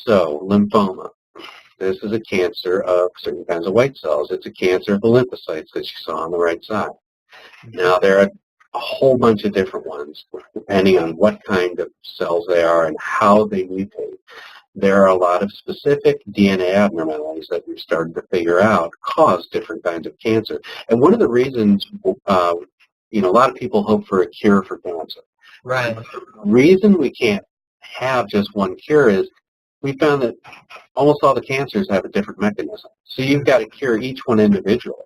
So, lymphoma. This is a cancer of certain kinds of white cells. It's a cancer of the lymphocytes that you saw on the right side. Now, there are a whole bunch of different ones, depending on what kind of cells they are and how they mutate. There are a lot of specific DNA abnormalities that we've started to figure out cause different kinds of cancer. And one of the reasons, a lot of people hope for a cure for cancer. Right. The reason we can't have just one cure is we found that almost all the cancers have a different mechanism. So you've got to cure each one individually.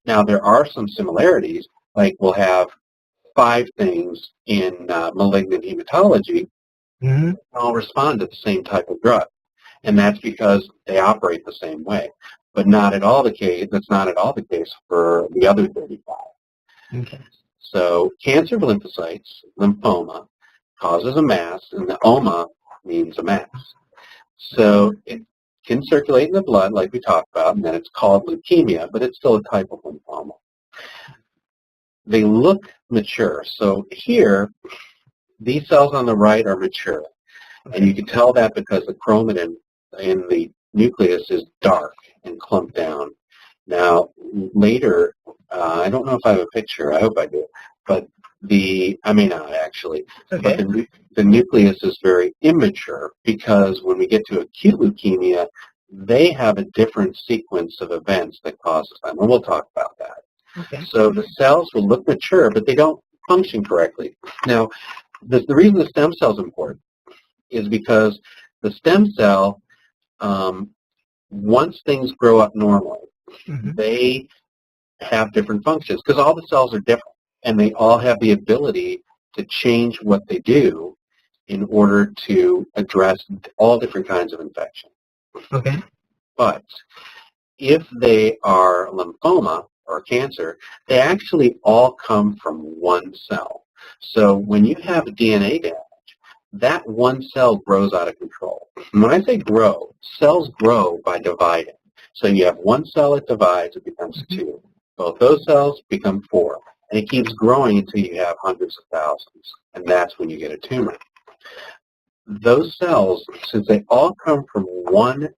Now, there are some similarities, like we'll have 5 things in malignant hematology all respond to the same type of drug. And that's because they operate the same way. But not at all the case, that's not at all the case for the other 35. Okay. So cancer of lymphocytes, lymphoma, causes a mass, and the oma means a mass. So it can circulate in the blood, like we talked about, and then it's called leukemia, but it's still a type of lymphoma. They look mature. So here, these cells on the right are mature. And you can tell that because the chromatin in the nucleus is dark and clumped down. Now, later, I don't know if I have a picture. I hope I do. But I may not actually. Okay. But the nucleus is very immature because when we get to acute leukemia, they have a different sequence of events that causes them. And we'll talk about that. Okay. So the cells will look mature, but they don't function correctly. Now, the reason the stem cell is important is because the stem cell, once things grow up normally, they have different functions because all the cells are different and they all have the ability to change what they do in order to address all different kinds of infection. Okay. But if they are lymphoma or cancer, they actually all come from one cell. So when you have DNA damage, that one cell grows out of control. When I say grow, cells grow by dividing. So you have one cell that divides, it becomes 2. Both those cells become 4. And it keeps growing until you have hundreds of thousands. And that's when you get a tumor. Those cells, since they all come from one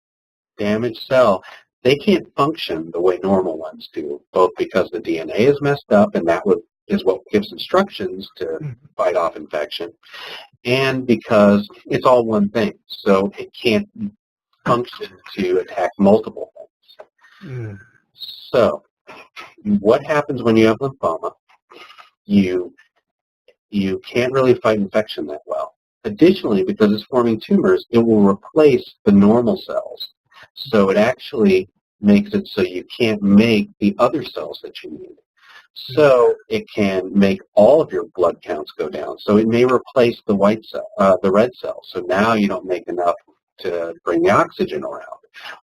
damaged cell, they can't function the way normal ones do, both because the DNA is messed up, and that is what gives instructions to fight off infection, and because it's all one thing, so it can't function to attack multiple things. So what happens when you have lymphoma? You can't really fight infection that well. Additionally, because it's forming tumors, it will replace the normal cells. So it actually makes it so you can't make the other cells that you need. So it can make all of your blood counts go down. So it may replace the white cell, the red cell. So now you don't make enough to bring the oxygen around,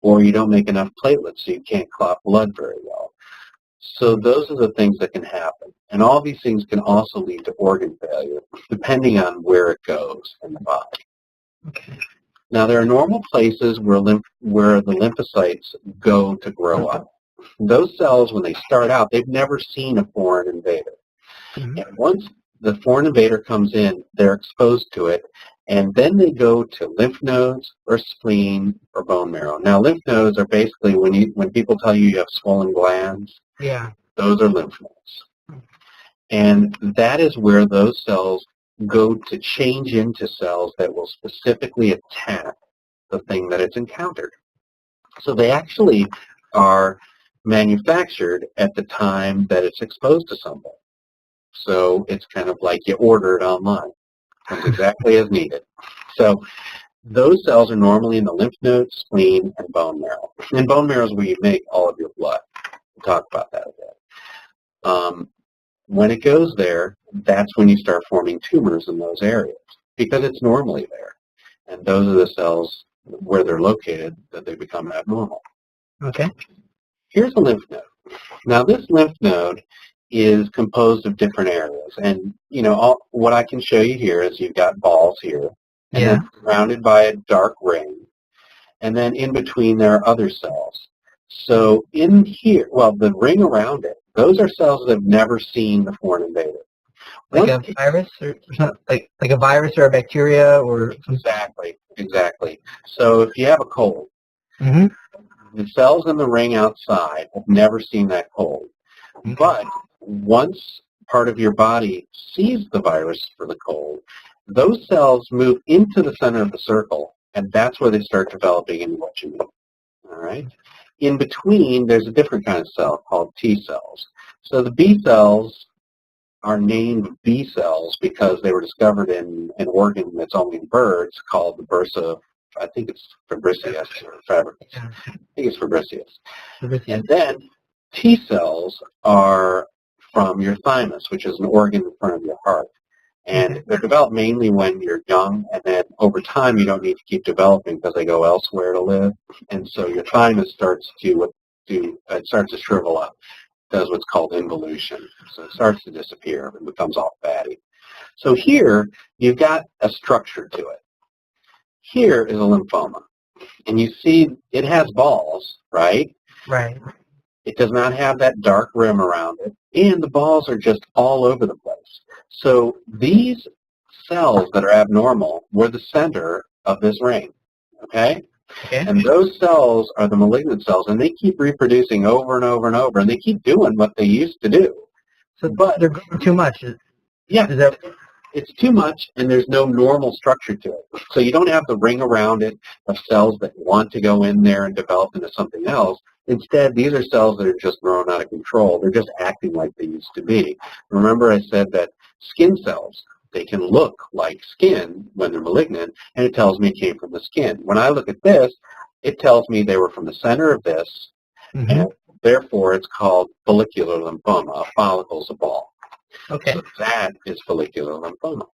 or you don't make enough platelets, so you can't clot blood very well. So those are the things that can happen. And all these things can also lead to organ failure, depending on where it goes in the body. Okay. Now, there are normal places where the lymphocytes go to grow up. Those cells, when they start out, they've never seen a foreign invader. And once the foreign invader comes in, they're exposed to it, and then they go to lymph nodes or spleen or bone marrow. Now, lymph nodes are basically when people tell you have swollen glands, those are lymph nodes. And that is where those cells go to change into cells that will specifically attack the thing that it's encountered. So they actually are manufactured at the time that it's exposed to somebody. So it's kind of like you order it online. Comes exactly as needed. So those cells are normally in the lymph node, spleen, and bone marrow. And bone marrow is where you make all of your blood. We'll talk about that a bit. When it goes there, that's when you start forming tumors in those areas because it's normally there. And those are the cells where they're located that they become abnormal. Okay. Here's a lymph node. Now, this lymph node is composed of different areas. And, what I can show you here is you've got balls here, and then surrounded by a dark ring. And then in between, there are other cells. So in here, the ring around it, those are cells that have never seen the foreign invader. Like Once a virus or something, like a virus or a bacteria or something? Exactly. So if you have a cold, Mm-hmm. the cells in the ring outside have never seen that cold. Okay. But once part of your body sees the virus for the cold, those cells move into the center of the circle, and that's where they start developing into what you need. All right? In between, there's a different kind of cell called T cells. So the B cells are named B cells because they were discovered in an organ that's only in birds called the bursa. I think it's Fabricius or Fabricus. I think it's Fabricius. And then T cells are from your thymus, which is an organ in front of your heart. And they're developed mainly when you're young, and then over time you don't need to keep developing because they go elsewhere to live. And so your thymus starts to shrivel up, does what's called involution. So it starts to disappear and becomes all fatty. So here you've got a structure to it. Here is a lymphoma. And you see it has balls, right? Right. It does not have that dark rim around it, and the balls are just all over the place. So these cells that are abnormal were the center of this ring, okay? Okay. And those cells are the malignant cells, and they keep reproducing over and over and over, and they keep doing what they used to do. But they're growing too much. Yeah. Is that... It's too much, and there's no normal structure to it. So you don't have the ring around it of cells that want to go in there and develop into something else. Instead, these are cells that are just grown out of control. They're just acting like they used to be. Remember I said that skin cells, they can look like skin when they're malignant, and it tells me it came from the skin. When I look at this, it tells me they were from the center of this, and therefore it's called follicular lymphoma. A follicle is a ball. Okay. So that is follicular lymphoma.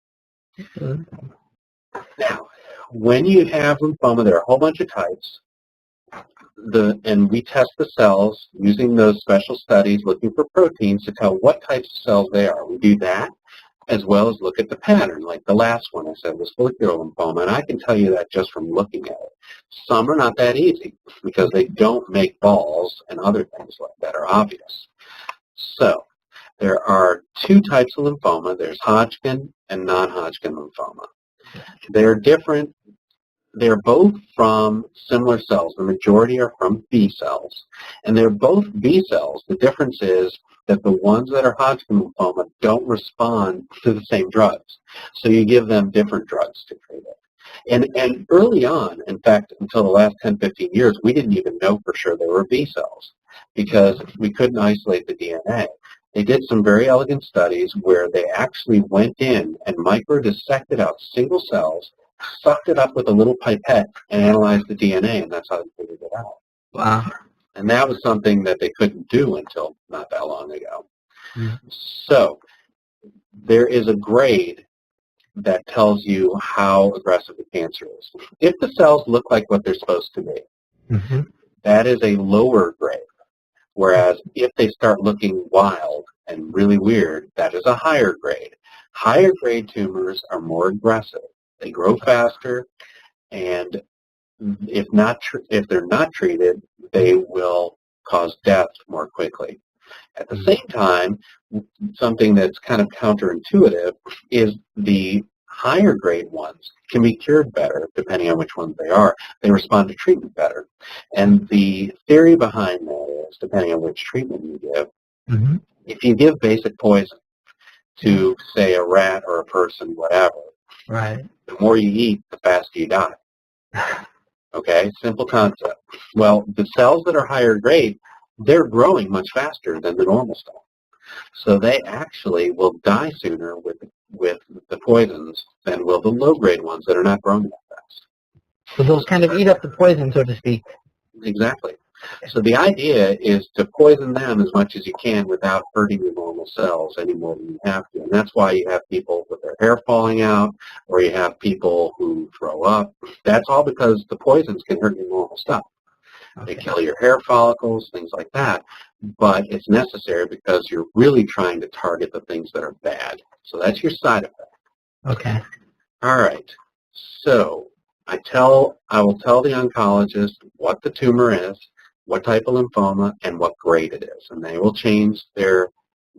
Now, when you have lymphoma, there are a whole bunch of types, and we test the cells using those special studies looking for proteins to tell what types of cells they are. We do that as well as look at the pattern, like the last one I said was follicular lymphoma, and I can tell you that just from looking at it. Some are not that easy because they don't make balls and other things like that are obvious. So, there are two types of lymphoma. There's Hodgkin and non-Hodgkin lymphoma. They're different. They're both from similar cells. The majority are from B cells. And they're both B cells. The difference is that the ones that are Hodgkin lymphoma don't respond to the same drugs. So you give them different drugs to treat it. And early on, in fact, until the last 10, 15 years, we didn't even know for sure they were B cells because we couldn't isolate the DNA. They did some very elegant studies where they actually went in and microdissected out single cells, sucked it up with a little pipette, and analyzed the DNA, and that's how they figured it out. Wow. And that was something that they couldn't do until not that long ago. So there is a grade that tells you how aggressive the cancer is. If the cells look like what they're supposed to be, that is a lower grade. Whereas if they start looking wild and really weird, that is a higher grade. Higher grade tumors are more aggressive. They grow faster, and if they're not treated, they will cause death more quickly. At the same time, something that's kind of counterintuitive is the higher grade ones can be cured better depending on which ones they are. They respond to treatment better. And the theory behind that is, depending on which treatment you give, if you give basic poison to, say, a rat or a person, whatever, Right. the more you eat, the faster you die. Okay, simple concept. Well, the cells that are higher grade, they're growing much faster than the normal stuff. So they actually will die sooner with the poisons than will the low-grade ones that are not growing that fast. So they'll kind of eat up the poison, so to speak. Exactly. So the idea is to poison them as much as you can without hurting the normal cells any more than you have to. And that's why you have people with their hair falling out, or you have people who throw up. That's all because the poisons can hurt your normal stuff. They kill your hair follicles, things like that. But it's necessary because you're really trying to target the things that are bad. So that's your side effect. Okay. All right. So I will tell the oncologist what the tumor is, what type of lymphoma, and what grade it is. And they will change their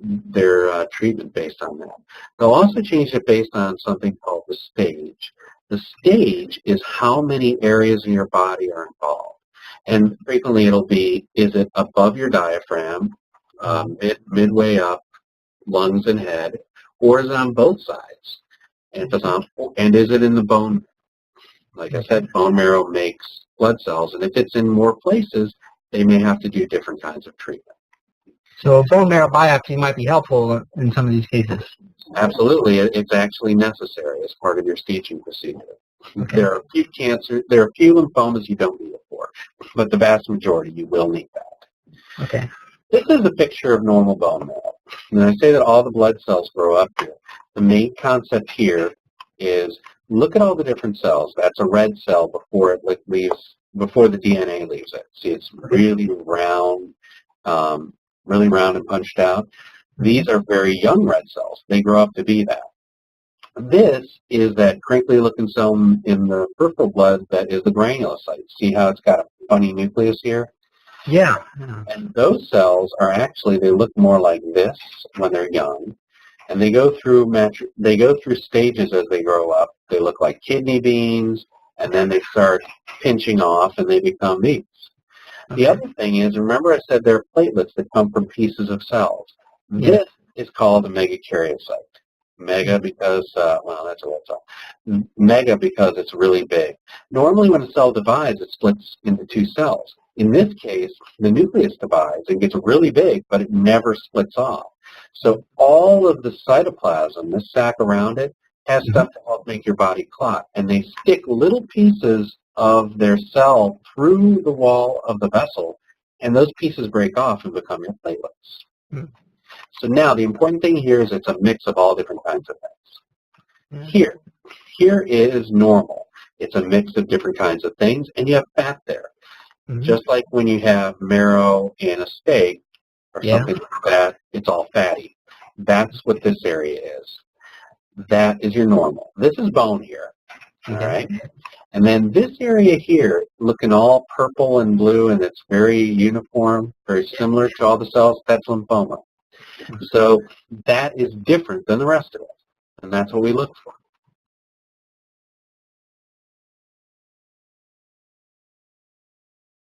their treatment based on that. They'll also change it based on something called the stage. The stage is how many areas in your body are involved. And frequently it'll be, is it above your diaphragm, midway up, lungs and head, or is it on both sides? And, if it's on, and is it in the bone? Like I said, bone marrow makes blood cells, and if it's in more places, they may have to do different kinds of treatment. So a bone marrow biopsy might be helpful in some of these cases. Absolutely, it's actually necessary as part of your staging procedure. Okay. There are a few lymphomas you don't need it for, but the vast majority you will need that. Okay. This is a picture of normal bone marrow. And I say that all the blood cells grow up here. The main concept here is look at all the different cells. That's a red cell before it leaves, before the DNA leaves it. See, it's really round and punched out. These are very young red cells. They grow up to be that. This is that crinkly-looking cell in the peripheral blood that is the granulocyte. See how it's got a funny nucleus here? Yeah. And those cells are actually, they look more like this when they're young. And they go through stages as they grow up. They look like kidney beans, and then they start pinching off, and they become these. Okay. The other thing is, remember I said there are platelets that come from pieces of cells. Yeah. This is called a megakaryocyte. Mega because, that's a red cell. Mega because it's really big. Normally when a cell divides, it splits into two cells. In this case, the nucleus divides and gets really big, but it never splits off. So all of the cytoplasm, this sac around it, has stuff to help make your body clot. And they stick little pieces of their cell through the wall of the vessel, and those pieces break off and become your platelets. Mm-hmm. So now the important thing here is it's a mix of all different kinds of things. Mm-hmm. Here is normal. It's a mix of different kinds of things, and you have fat there. Mm-hmm. Just like when you have marrow in a steak or something like that, it's all fatty. That's what this area is. That is your normal. This is bone here, all right? And then this area here, looking all purple and blue, and it's very uniform, very similar to all the cells, that's lymphoma. So that is different than the rest of it, and that's what we look for.